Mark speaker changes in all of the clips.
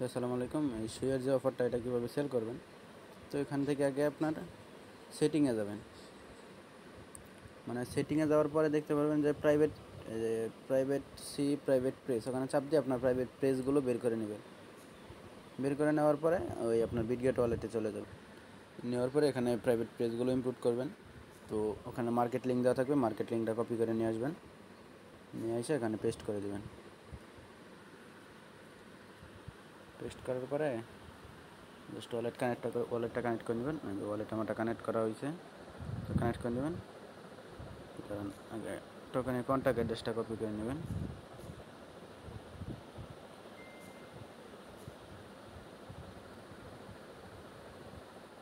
Speaker 1: আসসালামু আলাইকুম। এই শুয়ের যে অফারটা, এটা কীভাবে সেল করবেন? তো এখান থেকে আগে আপনার সেটিংয়ে যাবেন। মানে সেটিংয়ে যাওয়ার পরে দেখতে পারবেন যে প্রাইভেট প্রেস, ওখানে চাপ দিয়ে আপনার প্রাইভেট প্রেসগুলো বের করে নেবেন। বের করে নেওয়ার পরে ওই আপনার বিটগেট ওয়ালেটে চলে যাবেন। নেওয়ার পরে এখানে প্রাইভেট প্রেসগুলো ইনপুট করবেন। তো ওখানে মার্কেট লিঙ্ক দেওয়া থাকবে, মার্কেট লিঙ্কটা কপি করে নিয়ে আসবেন, নিয়ে এসে এখানে পেস্ট করে দেবেন। পেস্ট করার পরে জাস্ট ওয়ালেটটা কানেক্ট করে নেবেন। ওয়ালেট আমারটা কানেক্ট করা হয়েছে, তো কানেক্ট করে নেবেন। কারণ আগে টোকেনের কন্ট্যাক্ট অ্যাড্রেসটা কপি করে নেবেন।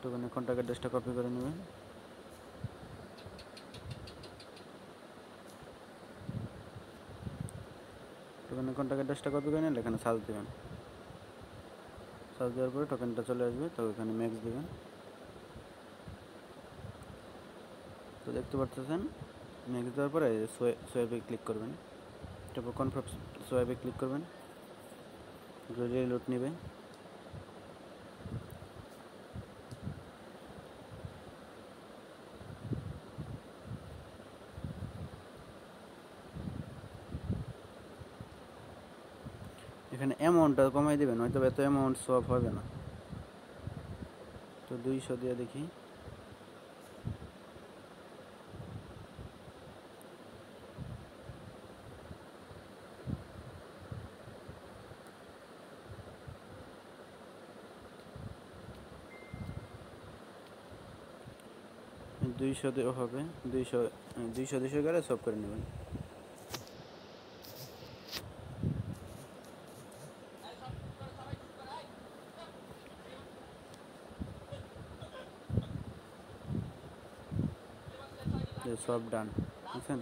Speaker 1: টোকেনের কন্ট্যাক্ট অ্যাড্রেসটা কপি করে নেবেন। টোকেনের কন্ট্যাক্ট অ্যাড্রেসটা কপি করে নিলে এখানে সার্চ দেবেন। সার্চ দেওয়ার পরে টোকেনটা চলে আসবে, তো এখানে ম্যাক্স দেবেন। তো দেখতে পাচ্ছেন ম্যাক্স দেওয়ার পরে সোয়াইপে ক্লিক করবেন। তারপর কনফার্ম সোয়াইপে ক্লিক করবেন, রিলোড নেবে। এখানে অ্যামাউন্টটা কমাই দেবেন, হয়তো এত অ্যামাউন্ট সোয়াপ হবে না। তো 200 দিয়ে দেখি। দুইশো দিয়ে হবে, 200 করে সব করে নেবেন। সব ডান, বুঝছেন?